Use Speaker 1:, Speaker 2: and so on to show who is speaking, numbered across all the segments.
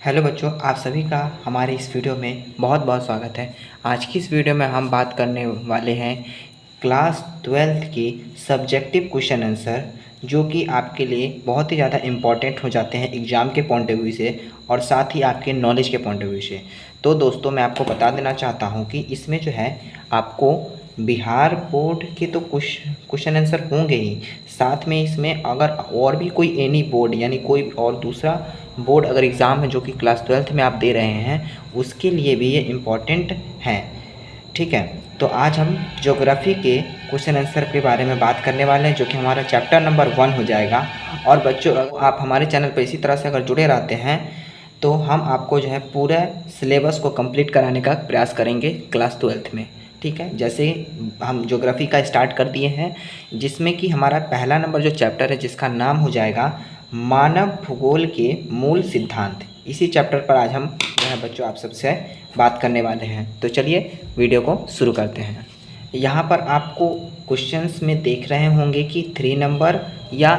Speaker 1: Hello बच्चों, आप सभी का हमारे इस वीडियो में बहुत बहुत स्वागत है। आज की इस वीडियो में हम बात करने वाले हैं क्लास 12th की सब्जेक्टिव क्वेश्चन आंसर, जो कि आपके लिए बहुत ही ज़्यादा इम्पॉर्टेंट हो जाते हैं एग्ज़ाम के पॉइंट ऑफ व्यू से और साथ ही आपके नॉलेज के पॉइंट ऑफ व्यू से। तो दोस्तों, मैं आपको बता देना चाहता हूँ कि इसमें जो है आपको बिहार बोर्ड के तो कुछ क्वेश्चन आंसर होंगे ही, साथ में इसमें अगर और भी कोई एनी बोर्ड यानी कोई और दूसरा बोर्ड अगर एग्ज़ाम है जो कि क्लास 12th में आप दे रहे हैं, उसके लिए भी ये इम्पॉर्टेंट हैं। ठीक है, तो आज हम ज्योग्राफी के क्वेश्चन आंसर के बारे में बात करने वाले हैं, जो कि हमारा चैप्टर नंबर 1 हो जाएगा। और बच्चों, आप हमारे चैनल पर इसी तरह से अगर जुड़े रहते हैं तो हम आपको जो है पूरा सिलेबस को कंप्लीट कराने का प्रयास करेंगे क्लास 12th में। ठीक है, जैसे हम ज्योग्राफी का स्टार्ट कर दिए हैं, जिसमें कि हमारा पहला नंबर जो चैप्टर है जिसका नाम हो जाएगा मानव भूगोल के मूल सिद्धांत। इसी चैप्टर पर आज हम जो है बच्चों आप सबसे बात करने वाले हैं। तो चलिए वीडियो को शुरू करते हैं। यहाँ पर आपको क्वेश्चंस में देख रहे होंगे कि 3 नंबर या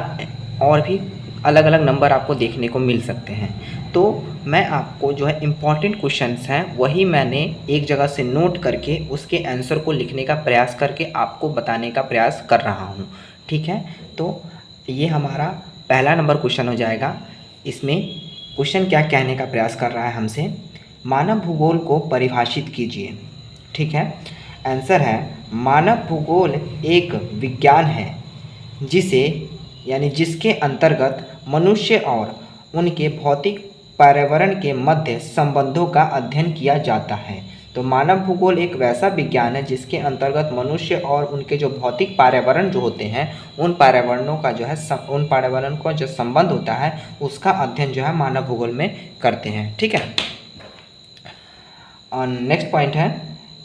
Speaker 1: और भी अलग अलग नंबर आपको देखने को मिल सकते हैं। तो मैं आपको जो है इम्पॉर्टेंट क्वेश्चंस हैं वही मैंने एक जगह से नोट करके उसके आंसर को लिखने का प्रयास करके आपको बताने का प्रयास कर रहा हूँ। ठीक है, तो ये हमारा पहला नंबर क्वेश्चन हो जाएगा। इसमें क्वेश्चन क्या कहने का प्रयास कर रहा है हमसे, मानव भूगोल को परिभाषित कीजिए। ठीक है, आंसर है मानव भूगोल एक विज्ञान है जिसे यानी जिसके अंतर्गत मनुष्य और उनके भौतिक पर्यावरण के मध्य संबंधों का अध्ययन किया जाता है। तो मानव भूगोल एक वैसा विज्ञान है जिसके अंतर्गत मनुष्य और उनके जो भौतिक पर्यावरण जो होते हैं उन पर्यावरणों का जो है उन पर्यावरण का जो संबंध होता है उसका अध्ययन जो है मानव भूगोल में करते हैं। ठीक है, और नेक्स्ट पॉइंट है,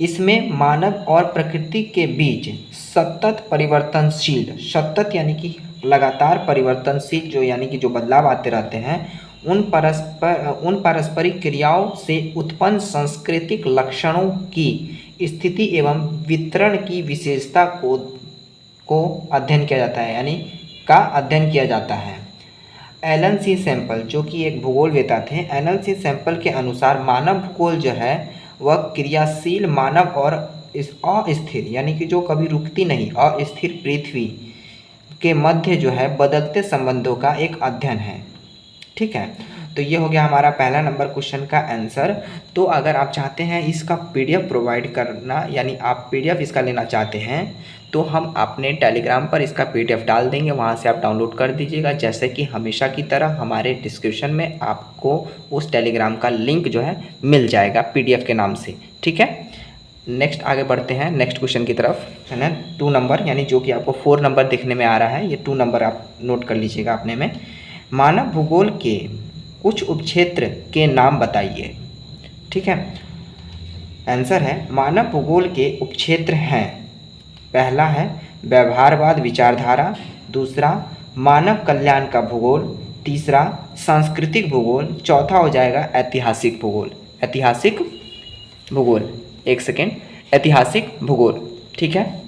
Speaker 1: इसमें मानव और प्रकृति के बीच सतत परिवर्तनशील, सतत यानी कि लगातार परिवर्तनशील जो यानी कि जो बदलाव आते रहते हैं उन पारस्परिक क्रियाओं से उत्पन्न सांस्कृतिक लक्षणों की स्थिति एवं वितरण की विशेषता को अध्ययन किया जाता है यानी का अध्ययन किया जाता है। एलन सी सैंपल जो कि एक भूगोलवेता थे, एलन सी सैंपल के अनुसार मानव भूगोल जो है वह क्रियाशील मानव और इस अस्थिर यानी कि जो कभी रुकती नहीं अस्थिर पृथ्वी के मध्य जो है बदलते संबंधों का एक अध्ययन है। ठीक है, तो ये हो गया हमारा पहला नंबर क्वेश्चन का आंसर। तो अगर आप चाहते हैं इसका पीडीएफ प्रोवाइड करना यानी आप पीडीएफ इसका लेना चाहते हैं तो हम अपने टेलीग्राम पर इसका पीडीएफ डाल देंगे, वहाँ से आप डाउनलोड कर दीजिएगा। जैसे कि हमेशा की तरह हमारे डिस्क्रिप्शन में आपको उस टेलीग्राम का लिंक जो है मिल जाएगा पीडीएफ के नाम से। ठीक है, नेक्स्ट आगे बढ़ते हैं नेक्स्ट क्वेश्चन की तरफ, है ना। 2 नंबर यानी जो कि आपको 4 नंबर देखने में आ रहा है, ये 2 नंबर आप नोट कर लीजिएगा अपने में। मानव भूगोल के कुछ उपक्षेत्र के नाम बताइए। ठीक है, आंसर है मानव भूगोल के उपक्षेत्र हैं, पहला है व्यवहारवाद विचारधारा, दूसरा मानव कल्याण का भूगोल, तीसरा सांस्कृतिक भूगोल, चौथा हो जाएगा ऐतिहासिक भूगोल। ऐतिहासिक भूगोल, एक सेकेंड, ऐतिहासिक भूगोल। ठीक है,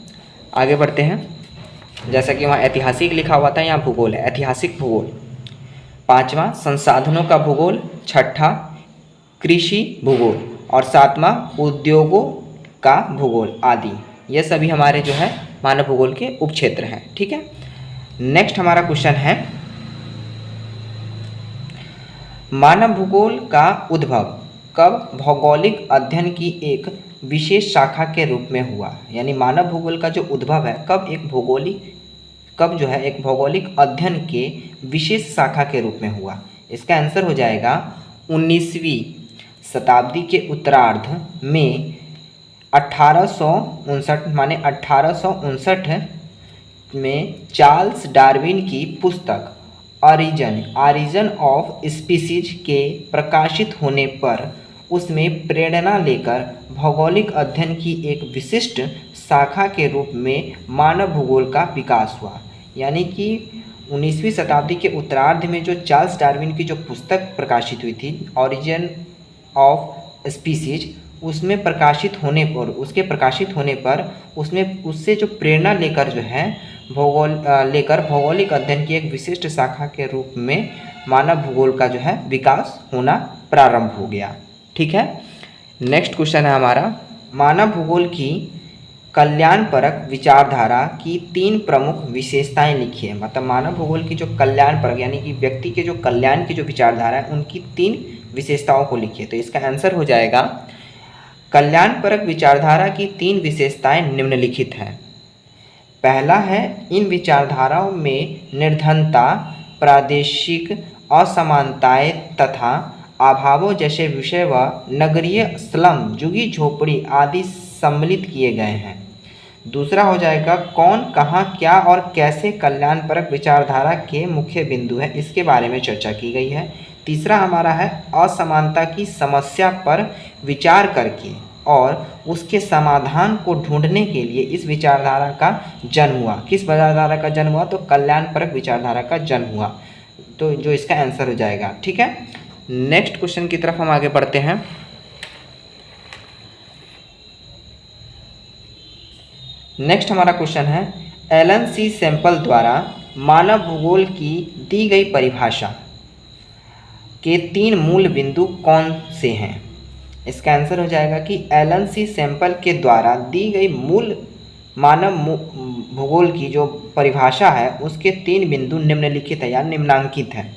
Speaker 1: आगे बढ़ते हैं। जैसा कि वहाँ ऐतिहासिक लिखा हुआ था, यहाँ भूगोल है, ऐतिहासिक भूगोल। पांचवा संसाधनों का भूगोल, छठा कृषि भूगोल और सातवां उद्योगों का भूगोल आदि। ये सभी हमारे जो है मानव भूगोल के उपक्षेत्र हैं। ठीक है, नेक्स्ट हमारा क्वेश्चन है, मानव भूगोल का उद्भव कब भौगोलिक अध्ययन की एक विशेष शाखा के रूप में हुआ। यानी मानव भूगोल का जो उद्भव है कब जो है एक भौगोलिक अध्ययन के विशेष शाखा के रूप में हुआ। इसका आंसर हो जाएगा 19वीं शताब्दी के उत्तरार्ध में 1859 माने 1859 में चार्ल्स डार्विन की पुस्तक ऑरिजिन ऑफ स्पीसीज के प्रकाशित होने पर उसमें प्रेरणा लेकर भौगोलिक अध्ययन की एक विशिष्ट शाखा के रूप में मानव भूगोल का विकास हुआ। यानी कि 19वीं शताब्दी के उत्तरार्ध में जो चार्ल्स डार्विन की जो पुस्तक प्रकाशित हुई थी ऑरिजिन ऑफ स्पीसीज, उसमें प्रकाशित होने पर उससे जो प्रेरणा लेकर जो है लेकर भौगोलिक अध्ययन की एक विशिष्ट शाखा के रूप में मानव भूगोल का जो है विकास होना प्रारंभ हो गया। ठीक है, नेक्स्ट क्वेश्चन है हमारा, मानव भूगोल की कल्याणपरक विचारधारा की 3 प्रमुख विशेषताएं लिखिए। मतलब मानव भूगोल की जो कल्याणपरक यानी कि व्यक्ति के जो कल्याण की जो विचारधारा है उनकी 3 विशेषताओं को लिखिए। तो इसका आंसर हो जाएगा, कल्याणपरक विचारधारा की 3 विशेषताएं निम्नलिखित हैं। पहला है, इन विचारधाराओं में निर्धनता, प्रादेशिक असमानताएं तथा अभावों जैसे विषय व नगरीय स्लम, झुग्गी झोपड़ी आदि सम्मिलित किए गए हैं। दूसरा हो जाएगा, कौन, कहाँ, क्या और कैसे कल्याणपरक विचारधारा के मुख्य बिंदु हैं, इसके बारे में चर्चा की गई है। तीसरा हमारा है, असमानता की समस्या पर विचार करके और उसके समाधान को ढूंढने के लिए इस विचारधारा का जन्म हुआ। किस विचारधारा का जन्म हुआ? तो कल्याणपरक विचारधारा का जन्म हुआ, तो जो इसका आंसर हो जाएगा। ठीक है, नेक्स्ट क्वेश्चन की तरफ हम आगे बढ़ते हैं। नेक्स्ट हमारा क्वेश्चन है, एलन सी सैंपल द्वारा मानव भूगोल की दी गई परिभाषा के 3 मूल बिंदु कौन से हैं? इसका आंसर हो जाएगा कि एलन सी सैंपल के द्वारा दी गई मूल मानव भूगोल की जो परिभाषा है उसके 3 बिंदु निम्नलिखित है या निम्नांकित है।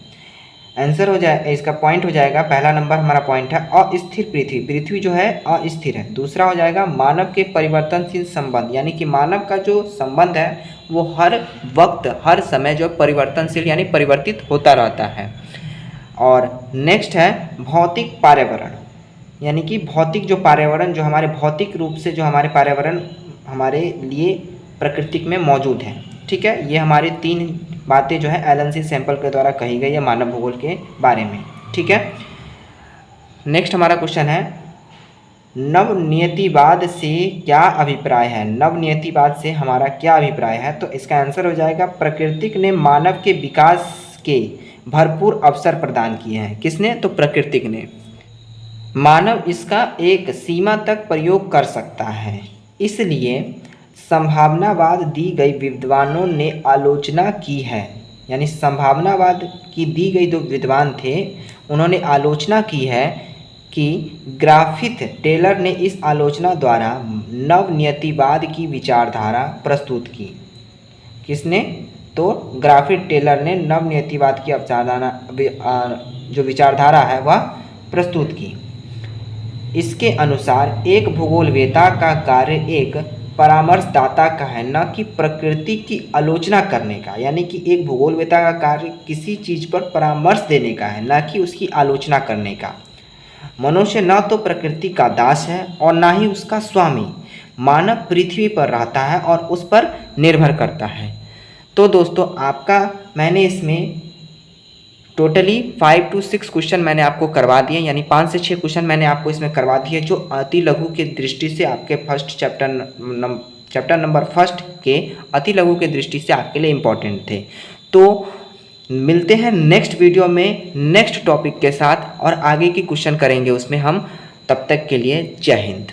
Speaker 1: आंसर हो जाए, इसका पॉइंट हो जाएगा, पहला नंबर हमारा पॉइंट है अस्थिर पृथ्वी, पृथ्वी जो है अस्थिर है। दूसरा हो जाएगा मानव के परिवर्तनशील संबंध, यानी कि मानव का जो संबंध है वो हर वक्त हर समय जो परिवर्तनशील यानी परिवर्तित होता रहता है। और नेक्स्ट है भौतिक पर्यावरण, यानी कि भौतिक जो पर्यावरण जो हमारे भौतिक रूप से जो हमारे पर्यावरण हमारे लिए प्रकृति में मौजूद है। ठीक है, ये हमारी 3 बातें जो है एलन सी सैंपल के द्वारा कही गई है मानव भूगोल के बारे में। ठीक है, नेक्स्ट हमारा क्वेश्चन है, नवनियतिवाद से क्या अभिप्राय है? नवनियतिवाद से हमारा क्या अभिप्राय है? तो इसका आंसर हो जाएगा, प्रकृति ने मानव के विकास के भरपूर अवसर प्रदान किए हैं। किसने? तो प्रकृति ने। मानव इसका एक सीमा तक प्रयोग कर सकता है, इसलिए संभावनावाद दी गई विद्वानों ने आलोचना की है। यानी संभावनावाद की दी गई जो विद्वान थे उन्होंने आलोचना की है कि ग्राफिथ टेलर ने इस आलोचना द्वारा नवनियतिवाद की विचारधारा प्रस्तुत की। किसने? तो ग्राफिथ टेलर ने नवनियतिवाद की अवधारणा जो विचारधारा है वह प्रस्तुत की। इसके अनुसार एक भूगोलवेता का कार्य एक परामर्शदाता का है, न कि प्रकृति की आलोचना करने का। यानी कि एक भूगोलवेता का कार्य किसी चीज़ पर परामर्श देने का है, न कि उसकी आलोचना करने का। मनुष्य न तो प्रकृति का दास है और न ही उसका स्वामी। मानव पृथ्वी पर रहता है और उस पर निर्भर करता है। तो दोस्तों आपका मैंने इसमें टोटली 5 to 6 क्वेश्चन मैंने आपको करवा दिए, यानी 5 से 6 क्वेश्चन मैंने आपको इसमें करवा दिए जो अति लघु की दृष्टि से आपके फर्स्ट चैप्टर नंबर 1 के अति लघु के दृष्टि से आपके लिए इम्पोर्टेंट थे। तो मिलते हैं नेक्स्ट वीडियो में नेक्स्ट टॉपिक के साथ और आगे की क्वेश्चन करेंगे उसमें हम। तब तक के लिए जय हिंद।